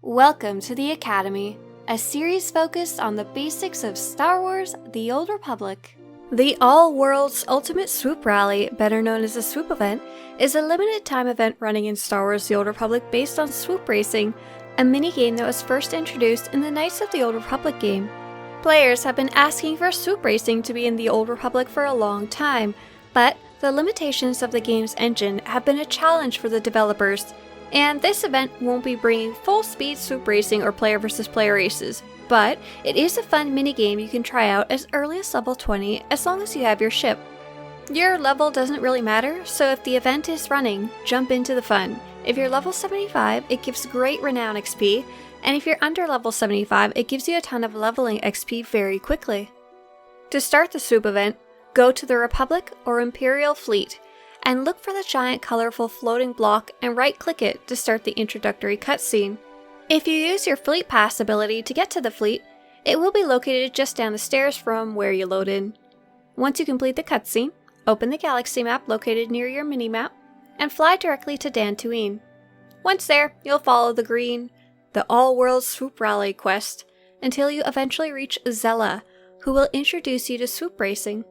Welcome to the Academy, a series focused on the basics of Star Wars: The Old Republic. The All-Worlds Ultimate Swoop Rally, better known as the Swoop Event, is a limited-time event running in Star Wars: The Old Republic based on swoop racing, a minigame that was first introduced in the Knights of the Old Republic game. Players have been asking for swoop racing to be in the Old Republic for a long time, but the limitations of the game's engine have been a challenge for the developers, and this event won't be bringing full-speed swoop racing or player versus player races, but it is a fun minigame you can try out as early as level 20 as long as you have your ship. Your level doesn't really matter, so if the event is running, jump into the fun. If you're level 75, it gives great renown XP, and if you're under level 75, it gives you a ton of leveling XP very quickly. To start the swoop event, go to the Republic or Imperial Fleet, and look for the giant colorful floating block and right-click it to start the introductory cutscene. If you use your Fleet Pass ability to get to the fleet, it will be located just down the stairs from where you load in. Once you complete the cutscene, open the galaxy map located near your minimap, and fly directly to Dantooine. Once there, you'll follow the All-Worlds Swoop Rally quest, until you eventually reach Zella, who will introduce you to swoop racing.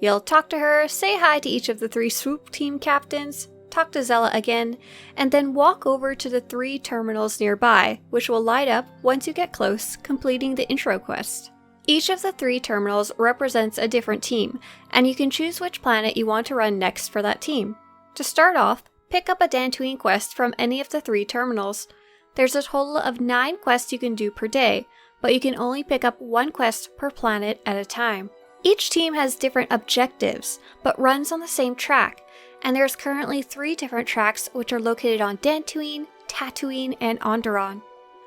You'll talk to her, say hi to each of the 3 swoop team captains, talk to Zella again, and then walk over to the 3 terminals nearby, which will light up once you get close, completing the intro quest. Each of the 3 terminals represents a different team, and you can choose which planet you want to run next for that team. To start off, pick up a Dantooine quest from any of the 3 terminals. There's a total of 9 quests you can do per day, but you can only pick up 1 quest per planet at a time. Each team has different objectives, but runs on the same track, and there's currently 3 different tracks which are located on Dantooine, Tatooine, and Onderon.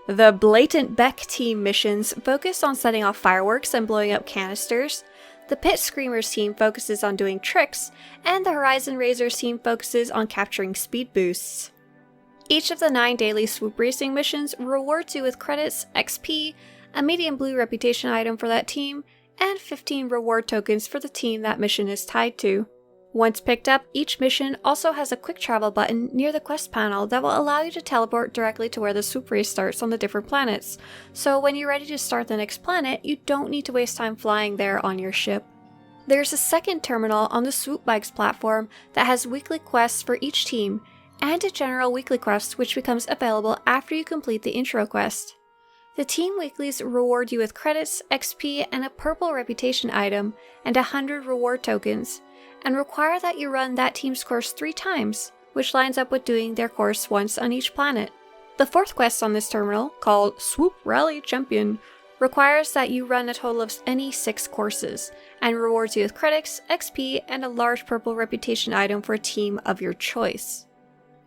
The Blatant Beck team missions focus on setting off fireworks and blowing up canisters, the Pit Screamers team focuses on doing tricks, and the Horizon Razors team focuses on capturing speed boosts. Each of the 9 daily swoop racing missions rewards you with credits, XP, a medium blue reputation item for that team, and 15 reward tokens for the team that mission is tied to. Once picked up, each mission also has a quick travel button near the quest panel that will allow you to teleport directly to where the swoop race starts on the different planets, so when you're ready to start the next planet, you don't need to waste time flying there on your ship. There's a second terminal on the Swoop Bikes platform that has weekly quests for each team, and a general weekly quest which becomes available after you complete the intro quest. The team weeklies reward you with credits, XP, and a purple reputation item, and 100 reward tokens, and require that you run that team's course 3 times, which lines up with doing their course once on each planet. The 4th quest on this terminal, called Swoop Rally Champion, requires that you run a total of any 6 courses, and rewards you with credits, XP, and a large purple reputation item for a team of your choice.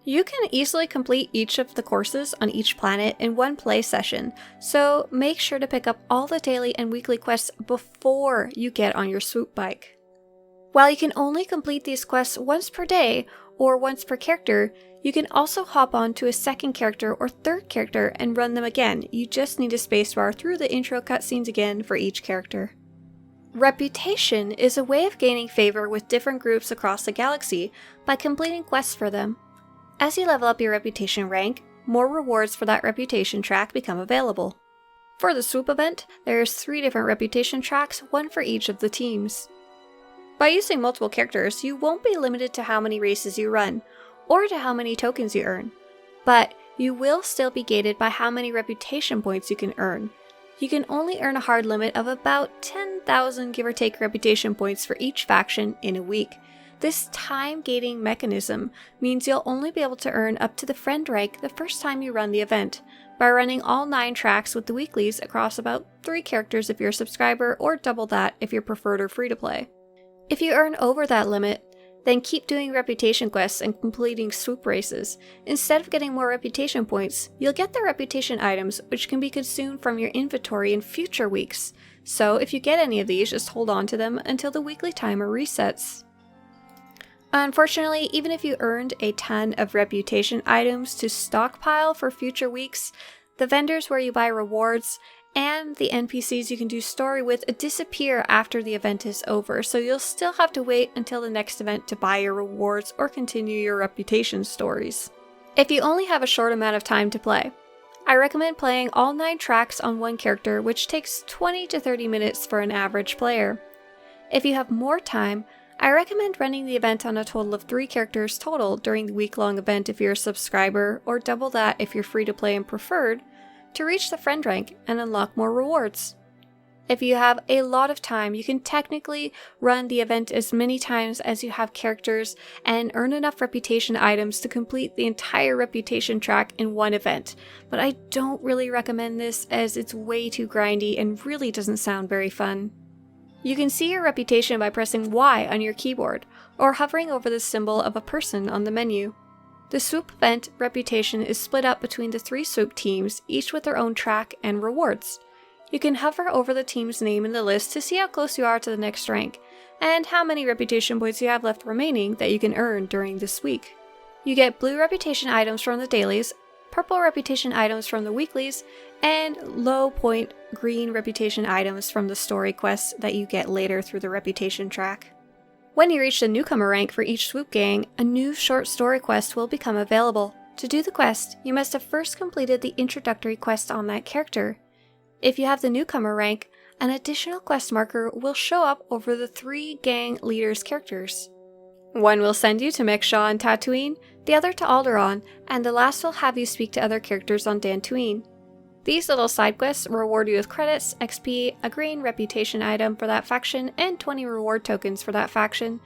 You can easily complete each of the courses on each planet in one play session, so make sure to pick up all the daily and weekly quests before you get on your swoop bike. While you can only complete these quests once per day, or once per character, you can also hop on to a second character or third character and run them again. You just need a spacebar through the intro cutscenes again for each character. Reputation is a way of gaining favor with different groups across the galaxy by completing quests for them. As you level up your reputation rank, more rewards for that reputation track become available. For the swoop event, there's 3 different reputation tracks, 1 for each of the teams. By using multiple characters, you won't be limited to how many races you run, or to how many tokens you earn, but you will still be gated by how many reputation points you can earn. You can only earn a hard limit of about 10,000 give or take reputation points for each faction in a week. This time gating mechanism means you'll only be able to earn up to the friend rank the first time you run the event, by running all 9 tracks with the weeklies across about 3 characters if you're a subscriber, or double that if you're preferred or free to play. If you earn over that limit, then keep doing reputation quests and completing swoop races. Instead of getting more reputation points, you'll get the reputation items which can be consumed from your inventory in future weeks, so if you get any of these, just hold on to them until the weekly timer resets. Unfortunately, even if you earned a ton of reputation items to stockpile for future weeks, the vendors where you buy rewards and the NPCs you can do story with disappear after the event is over, so you'll still have to wait until the next event to buy your rewards or continue your reputation stories. If you only have a short amount of time to play, I recommend playing all 9 tracks on one character, which takes 20 to 30 minutes for an average player. If you have more time, I recommend running the event on a total of 3 characters total during the week-long event if you're a subscriber, or double that if you're free to play and preferred, to reach the friend rank and unlock more rewards. If you have a lot of time, you can technically run the event as many times as you have characters and earn enough reputation items to complete the entire reputation track in one event, but I don't really recommend this as it's way too grindy and really doesn't sound very fun. You can see your reputation by pressing Y on your keyboard, or hovering over the symbol of a person on the menu. The Swoop Event reputation is split up between the 3 Swoop teams, each with their own track and rewards. You can hover over the team's name in the list to see how close you are to the next rank, and how many reputation points you have left remaining that you can earn during this week. You get blue reputation items from the dailies, purple reputation items from the weeklies, and low point green reputation items from the story quests that you get later through the reputation track. When you reach the newcomer rank for each Swoop gang, a new short story quest will become available. To do the quest, you must have first completed the introductory quest on that character. If you have the newcomer rank, an additional quest marker will show up over the 3 gang leaders' characters. One will send you to Mexhaw and Tatooine, the other to Alderaan, and the last will have you speak to other characters on Dantooine. These little side quests reward you with credits, XP, a green reputation item for that faction, and 20 reward tokens for that faction.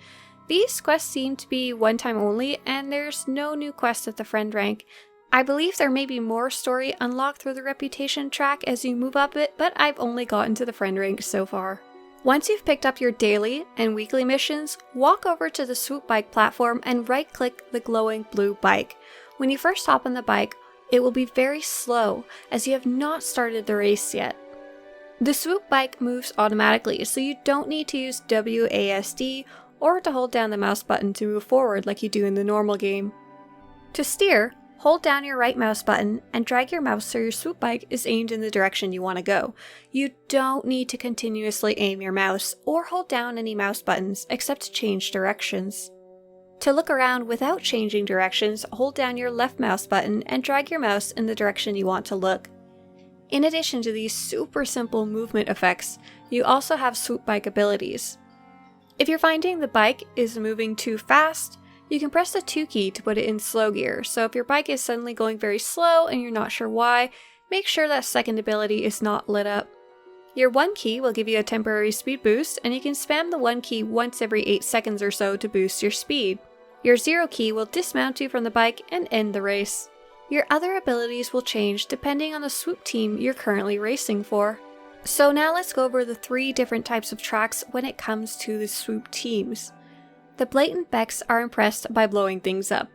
These quests seem to be one time only, and there's no new quest at the friend rank. I believe there may be more story unlocked through the reputation track as you move up it, but I've only gotten to the friend rank so far. Once you've picked up your daily and weekly missions, walk over to the Swoop bike platform and right-click the glowing blue bike. When you first hop on the bike, it will be very slow as you have not started the race yet. The Swoop bike moves automatically, so you don't need to use WASD or to hold down the mouse button to move forward like you do in the normal game. To steer, hold down your right mouse button and drag your mouse so your Swoop bike is aimed in the direction you want to go. You don't need to continuously aim your mouse or hold down any mouse buttons except to change directions. To look around without changing directions, hold down your left mouse button and drag your mouse in the direction you want to look. In addition to these super simple movement effects, you also have Swoop bike abilities. If you're finding the bike is moving too fast, you can press the 2 key to put it in slow gear, so if your bike is suddenly going very slow and you're not sure why, make sure that second ability is not lit up. Your 1 key will give you a temporary speed boost, and you can spam the 1 key once every 8 seconds or so to boost your speed. Your 0 key will dismount you from the bike and end the race. Your other abilities will change depending on the Swoop team you're currently racing for. So now let's go over the 3 different types of tracks when it comes to the Swoop teams. The blatant Becks are impressed by blowing things up.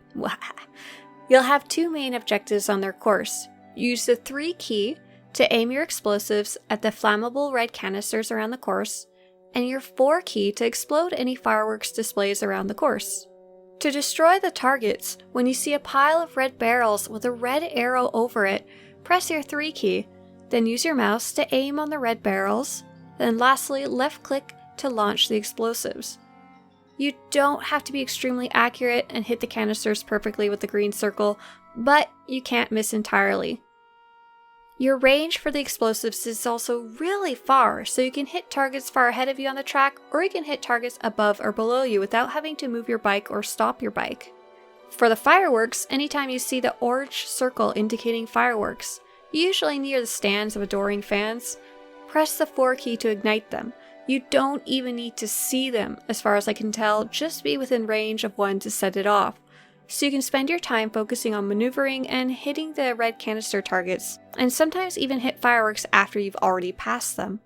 You'll have 2 main objectives on their course. Use the 3 key to aim your explosives at the flammable red canisters around the course, and your 4 key to explode any fireworks displays around the course. To destroy the targets, when you see a pile of red barrels with a red arrow over it, press your 3 key, then use your mouse to aim on the red barrels, then lastly left click to launch the explosives. You don't have to be extremely accurate and hit the canisters perfectly with the green circle, but you can't miss entirely. Your range for the explosives is also really far, so you can hit targets far ahead of you on the track, or you can hit targets above or below you without having to move your bike or stop your bike. For the fireworks, anytime you see the orange circle indicating fireworks, usually near the stands of adoring fans, press the 4 key to ignite them. You don't even need to see them, as far as I can tell, just be within range of 1 to set it off. So you can spend your time focusing on maneuvering and hitting the red canister targets, and sometimes even hit fireworks after you've already passed them.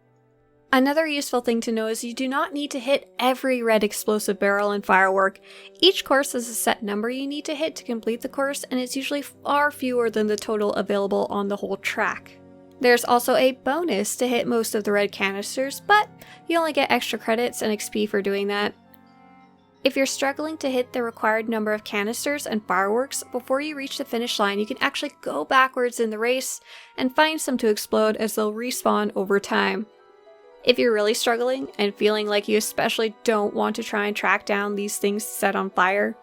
Another useful thing to know is you do not need to hit every red explosive barrel and firework. Each course has a set number you need to hit to complete the course, and it's usually far fewer than the total available on the whole track. There's also a bonus to hit most of the red canisters, but you only get extra credits and XP for doing that. If you're struggling to hit the required number of canisters and fireworks before you reach the finish line, you can actually go backwards in the race and find some to explode as they'll respawn over time. If you're really struggling and feeling like you especially don't want to try and track down these things set on fire,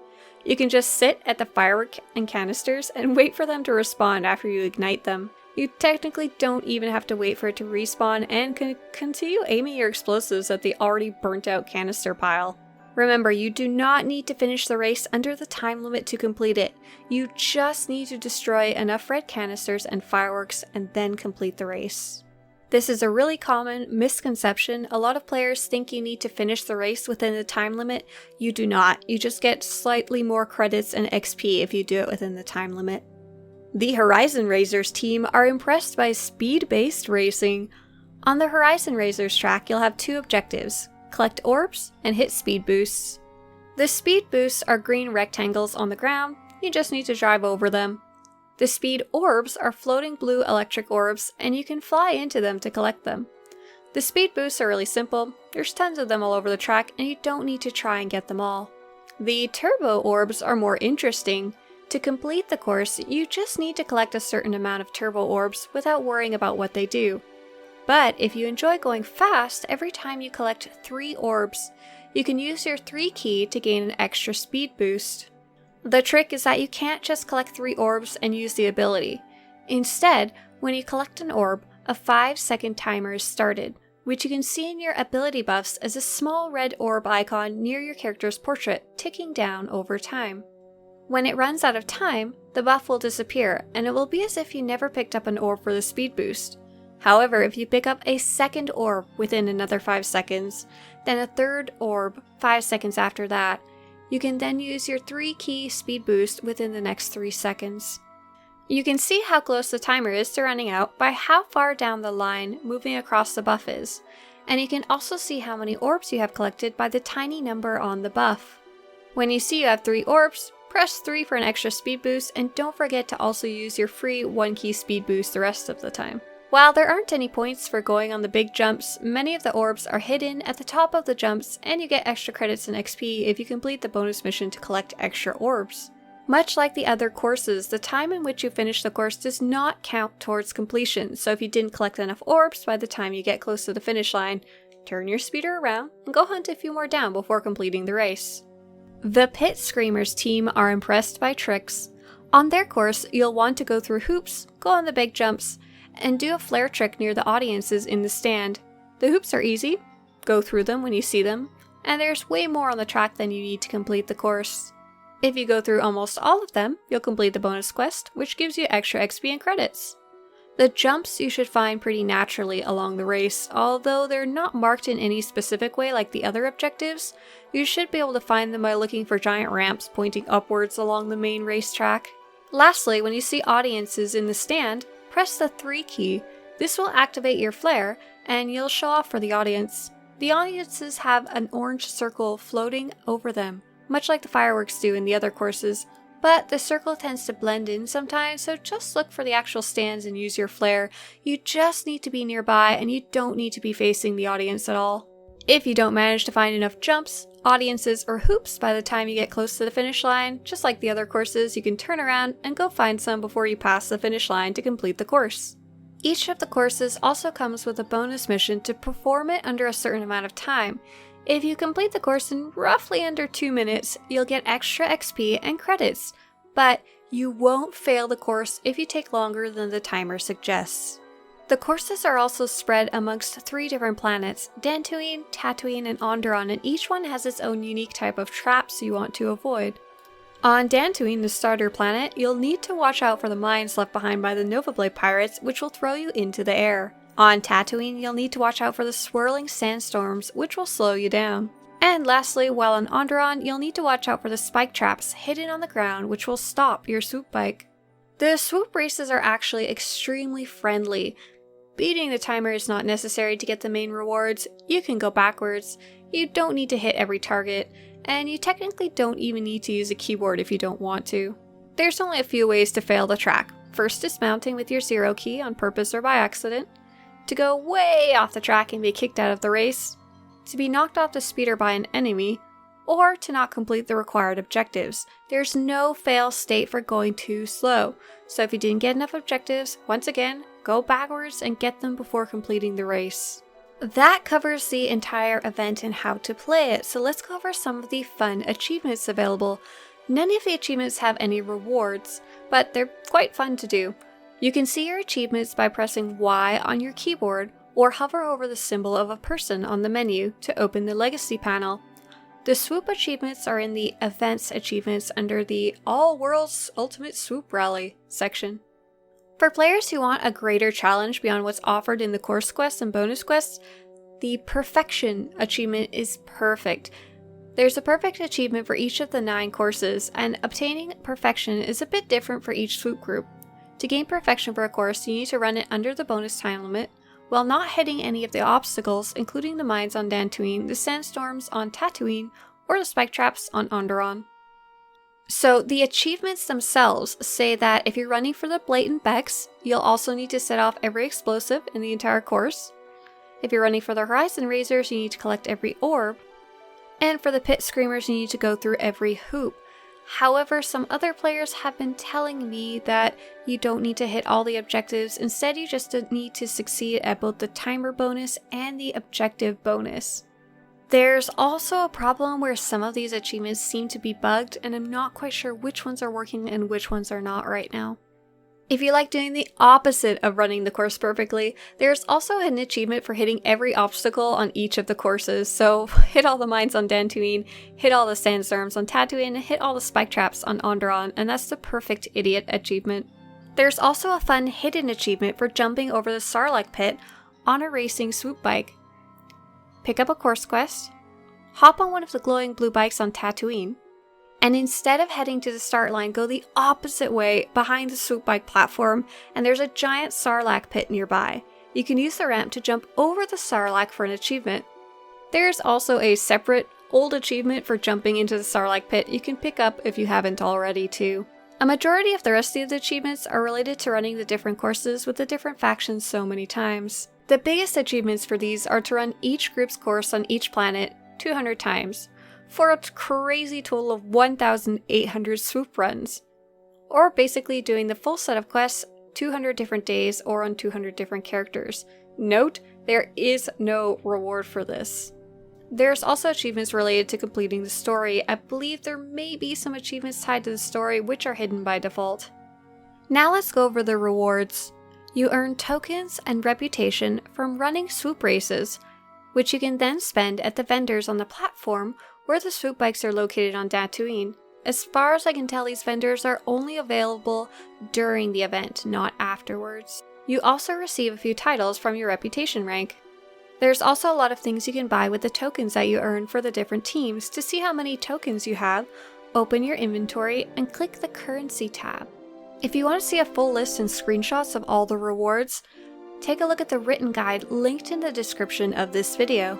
you can just sit at the firework and canisters and wait for them to respawn after you ignite them. You technically don't even have to wait for it to respawn and can continue aiming your explosives at the already burnt out canister pile. Remember, you do not need to finish the race under the time limit to complete it. You just need to destroy enough red canisters and fireworks and then complete the race. This is a really common misconception. A lot of players think you need to finish the race within the time limit. You do not. You just get slightly more credits and XP if you do it within the time limit. The Horizon Razors team are impressed by speed-based racing. On the Horizon Razors track, you'll have two objectives: collect orbs and hit speed boosts. The speed boosts are green rectangles on the ground. You just need to drive over them. The speed orbs are floating blue electric orbs, and you can fly into them to collect them. The speed boosts are really simple. There's tons of them all over the track, and you don't need to try and get them all. The turbo orbs are more interesting. To complete the course, you just need to collect a certain amount of turbo orbs without worrying about what they do. But if you enjoy going fast, every time you collect 3 orbs, you can use your 3 key to gain an extra speed boost. The trick is that you can't just collect 3 orbs and use the ability. Instead, when you collect an orb, a 5-second timer is started, which you can see in your ability buffs as a small red orb icon near your character's portrait, ticking down over time. When it runs out of time, the buff will disappear, and it will be as if you never picked up an orb for the speed boost. However, if you pick up a second orb within another 5 seconds, then a third orb 5 seconds after that, you can then use your 3 key speed boost within the next 3 seconds. You can see how close the timer is to running out by how far down the line moving across the buff is, and you can also see how many orbs you have collected by the tiny number on the buff. When you see you have 3 orbs, press 3 for an extra speed boost, and don't forget to also use your free 1 key speed boost the rest of the time. While there aren't any points for going on the big jumps, many of the orbs are hidden at the top of the jumps, and you get extra credits and XP if you complete the bonus mission to collect extra orbs. Much like the other courses, the time in which you finish the course does not count towards completion, so if you didn't collect enough orbs by the time you get close to the finish line, turn your speeder around and go hunt a few more down before completing the race. The Pit Screamers team are impressed by tricks. On their course, you'll want to go through hoops, go on the big jumps, and do a flare trick near the audiences in the stand. The hoops are easy, go through them when you see them, and there's way more on the track than you need to complete the course. If you go through almost all of them, you'll complete the bonus quest, which gives you extra XP and credits. The jumps you should find pretty naturally along the race, although they're not marked in any specific way like the other objectives. You should be able to find them by looking for giant ramps pointing upwards along the main racetrack. Lastly, when you see audiences in the stand, press the 3 key. This will activate your flare, and you'll show off for the audience. The audiences have an orange circle floating over them, much like the fireworks do in the other courses, but the circle tends to blend in sometimes, so just look for the actual stands and use your flare. You just need to be nearby, and you don't need to be facing the audience at all. If you don't manage to find enough jumps, audiences, or hoops by the time you get close to the finish line, just like the other courses, you can turn around and go find some before you pass the finish line to complete the course. Each of the courses also comes with a bonus mission to perform it under a certain amount of time. If you complete the course in roughly under 2 minutes, you'll get extra XP and credits, but you won't fail the course if you take longer than the timer suggests. The courses are also spread amongst 3 different planets, Dantooine, Tatooine, and Onderon, and each one has its own unique type of traps you want to avoid. On Dantooine, the starter planet, you'll need to watch out for the mines left behind by the Nova Blade pirates, which will throw you into the air. On Tatooine, you'll need to watch out for the swirling sandstorms, which will slow you down. And lastly, while on Onderon, you'll need to watch out for the spike traps hidden on the ground, which will stop your swoop bike. The swoop races are actually extremely friendly. Beating the timer is not necessary to get the main rewards. You can go backwards, you don't need to hit every target, and you technically don't even need to use a keyboard if you don't want to. There's only a few ways to fail the track. First, dismounting with your 0 key on purpose or by accident, to go way off the track and be kicked out of the race, to be knocked off the speeder by an enemy, or to not complete the required objectives. There's no fail state for going too slow, so if you didn't get enough objectives, once again, go backwards and get them before completing the race. That covers the entire event and how to play it, so let's go over some of the fun achievements available. None of the achievements have any rewards, but they're quite fun to do. You can see your achievements by pressing Y on your keyboard or hover over the symbol of a person on the menu to open the Legacy panel. The Swoop achievements are in the Events achievements under the All Worlds Ultimate Swoop Rally section. For players who want a greater challenge beyond what's offered in the course quests and bonus quests, the Perfection achievement is perfect. There's a perfect achievement for each of the 9 courses, and obtaining perfection is a bit different for each Swoop group. To gain perfection for a course, you need to run it under the bonus time limit, while not hitting any of the obstacles, including the mines on Dantooine, the sandstorms on Tatooine, or the spike traps on Onderon. So the achievements themselves say that if you're running for the Blatant Becks, you'll also need to set off every explosive in the entire course. If you're running for the Horizon Razors, you need to collect every orb. And for the Pit Screamers, you need to go through every hoop. However, some other players have been telling me that you don't need to hit all the objectives, instead you just need to succeed at both the timer bonus and the objective bonus. There's also a problem where some of these achievements seem to be bugged, and I'm not quite sure which ones are working and which ones are not right now. If you like doing the opposite of running the course perfectly, there's also an achievement for hitting every obstacle on each of the courses. So hit all the mines on Dantooine, hit all the sandstorms on Tatooine, and hit all the spike traps on Onderon, and that's the Perfect Idiot achievement. There's also a fun hidden achievement for jumping over the Sarlacc pit on a racing swoop bike. Pick up a course quest, hop on one of the glowing blue bikes on Tatooine, and instead of heading to the start line, go the opposite way behind the swoop bike platform, and there's a giant Sarlacc pit nearby. You can use the ramp to jump over the Sarlacc for an achievement. There's also a separate old achievement for jumping into the Sarlacc pit you can pick up if you haven't already too. A majority of the rest of the achievements are related to running the different courses with the different factions so many times. The biggest achievements for these are to run each group's course on each planet 200 times, for a crazy total of 1,800 swoop runs, or basically doing the full set of quests 200 different days or on 200 different characters. Note, there is no reward for this. There's also achievements related to completing the story. I believe there may be some achievements tied to the story which are hidden by default. Now let's go over the rewards. You earn tokens and reputation from running swoop races, which you can then spend at the vendors on the platform where the swoop bikes are located on Dantooine. As far as I can tell, these vendors are only available during the event, not afterwards. You also receive a few titles from your reputation rank. There's also a lot of things you can buy with the tokens that you earn for the different teams. To see how many tokens you have, open your inventory and click the currency tab. If you want to see a full list and screenshots of all the rewards, take a look at the written guide linked in the description of this video.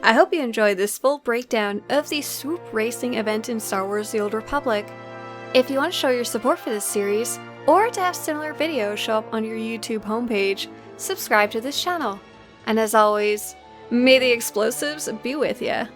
I hope you enjoyed this full breakdown of the Swoop Racing event in Star Wars The Old Republic. If you want to show your support for this series, or to have similar videos show up on your YouTube homepage, subscribe to this channel. And as always, may the explosives be with ya.